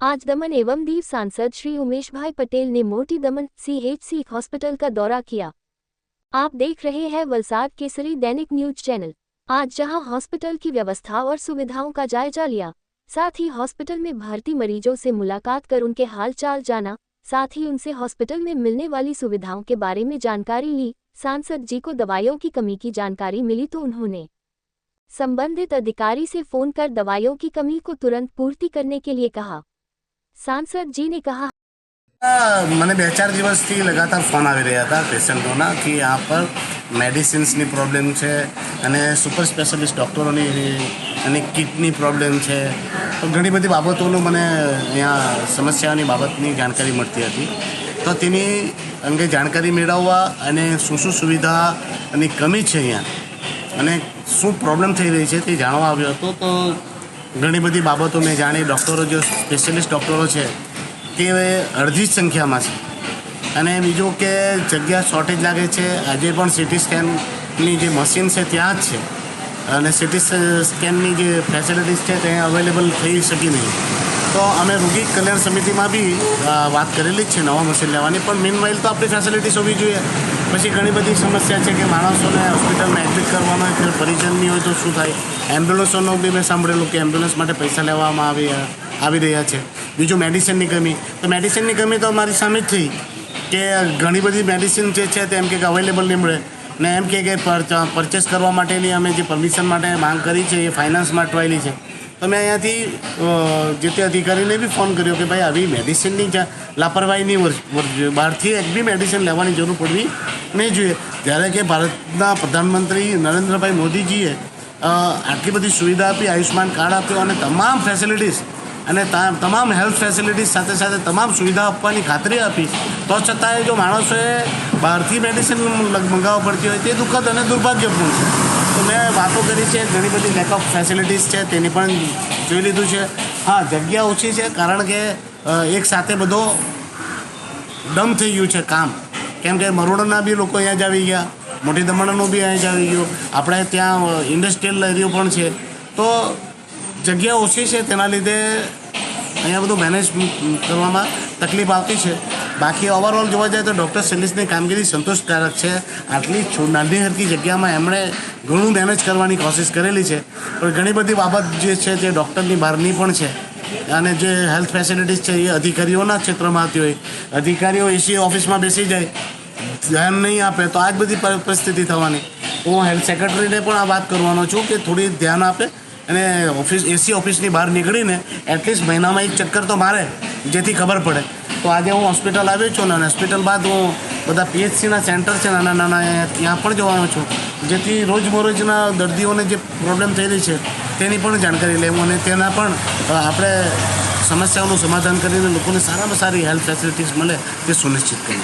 आज दमन एवं दीव सांसद श्री उमेश भाई पटेल ने मोटी दमन CHC हॉस्पिटल का दौरा किया। आप देख रहे हैं वलसाड केसरी दैनिक न्यूज चैनल। आज जहां हॉस्पिटल की व्यवस्था और सुविधाओं का जायजा लिया, साथ ही हॉस्पिटल में भर्ती मरीजों से मुलाकात कर उनके हाल चाल जाना, साथ ही उनसे हॉस्पिटल में मिलने वाली सुविधाओं के बारे में जानकारी ली। सांसद जी को दवाइयों की कमी की जानकारी मिली तो उन्होंने संबंधित अधिकारी से फोन कर दवाइयों की कमी को तुरंत पूर्ति करने के लिए कहा। सांसद जी ने कहा, મને 2-4 દિવસથી લગાતાર ફોન આવી રહ્યા હતા પેશન્ટોના કે यहाँ पर મેડિસિન્સની પ્રોબ્લેમ છે અને સુપર સ્પેશિયાલિસ્ટ ડૉક્ટરોની અને કિટની પ્રોબ્લેમ છે, તો ઘણી બધી બાબતોનું મને અહીંયા સમસ્યાઓની બાબતની જાણકારી મળતી હતી। તો તેની અંગે જાણકારી મેળવવા અને શું સુવિધાની કમી છે અહીંયા અને શું પ્રોબ્લેમ થઈ રહી છે તે જાણવા આવ્યો હતો। તો ઘણી બધી બાબતો મેં જાણી। ડૉક્ટરો જે સ્પેશિયાલિસ્ટ ડૉક્ટરો છે તે અડધી સંખ્યામાં છે અને બીજું કે જગ્યા શોર્ટેજ લાગે છે। આજે પણ CT સ્કેનની જે મશીન છે ત્યાં જ છે અને CT સ્કેનની જે ફેસિલિટીઝ છે તે અવેલેબલ થઈ શકી નહીં। તો અમે રોગી કલ્યાણ સમિતિમાં બી વાત કરેલી જ છે નવા મશીન લેવાની, પણ મીનવાઇલ તો આપણી ફેસિલિટીઝ હોવી જોઈએ। પછી ઘણી બધી સમસ્યા છે કે માણસોને હોસ્પિટલમાં એડમિટ કરવાનો હોય તો પરિચય નહીં હોય તો શું થાય। એમ્બ્યુલન્સોનો બી મેં સાંભળેલું કે એમ્બ્યુલન્સ માટે પૈસા લેવામાં આવી રહ્યા છે। બીજું મેડિસિનની કમી, તો મેડિસિનની કમી તો અમારી સામે જ થઈ કે ઘણી બધી મેડિસિન જે છે તે એમ કે અવેલેબલ નહીં મળે ને એમ કે પરચેસ કરવા માટેની અમે જે પરમિશન માટે માંગ કરી છે એ ફાઇનાન્સમાં અટવાયેલી છે। તો મેં અહીંયાથી જે તે અધિકારીને બી ફોન કર્યો કે ભાઈ આવી મેડિસિનની લાપરવાહી નહીં વર્તવી, બહારથી એક બી મેડિસિન લેવાની જરૂર પડવી નહીં જોઈએ। જ્યારે કે ભારતના પ્રધાનમંત્રી નરેન્દ્રભાઈ મોદીજીએ આટલી બધી સુવિધા આપી, આયુષ્માન કાર્ડ આપ્યું અને તમામ ફેસિલિટીઝ અને તમામ હેલ્થ ફેસિલિટીઝ સાથે સાથે તમામ સુવિધા આપવાની ખાતરી આપી, તો છતાંય જો માણસોએ બહારથી મેડિસિન મંગાવવા પડતી હોય તે દુઃખદ અને દુર્ભાગ્યપૂર્ણ છે। તો મેં વાતો કરી છે, ઘણી બધી લેક ઓફ ફેસિલિટીઝ છે તેની પણ જોઈ લીધું છે। હા, જગ્યા ઓછી છે કારણ કે એક સાથે બધો ડમ થઈ ગયું છે કામ, કેમ કે મરોડાના બી લોકો અહીંયા જ આવી ગયા, મોટી દમણનું બી અહીંયા જ આવી ગયું, આપણે ત્યાં ઇન્ડસ્ટ્રીયલ એરિયો પણ છે। તો જગ્યા ઓછી છે તેના લીધે અહીંયા બધું મેનેજ કરવામાં તકલીફ આવતી છે। બાકી ઓવરઓલ જોવા જાય તો ડૉક્ટર સેલિસની કામગીરી સંતોષકારક છે। આટલી નાની હરકી જગ્યામાં એમણે ઘણું મેનેજ કરવાની કોશિશ કરેલી છે, પણ ઘણી બધી બાબત જે છે તે ડૉક્ટરની બહારની પણ છે અને જે હેલ્થ ફેસિલિટીઝ છે એ અધિકારીઓના ક્ષેત્રમાં આવતી હોય, અધિકારીઓ AC ઓફિસમાં બેસી જાય, ધ્યાન નહીં આપે તો આ જ બધી પરિસ્થિતિ થવાની। હું હેલ્થ સેક્રેટરીને પણ આ વાત કરવાનો છું કે થોડી ધ્યાન આપે અને AC ઓફિસની બહાર નીકળીને એટલીસ્ટ મહિનામાં એક ચક્કર તો મારે, જેથી ખબર પડે। તો આજે હું હોસ્પિટલ આવ્યો છું અને હોસ્પિટલ બાદ હું બધા PHCના સેન્ટર છે નાના નાના ત્યાં પણ જવાનો છું, જેથી રોજબરોજના દર્દીઓને જે પ્રોબ્લેમ થઈ રહી છે તેની પણ જાણકારી લેવું અને તેના પણ આપણે સમસ્યાઓનું સમાધાન કરીને લોકોને સારામાં સારી હેલ્થ ફેસિલિટીઝ મળે તે સુનિશ્ચિત કરીએ।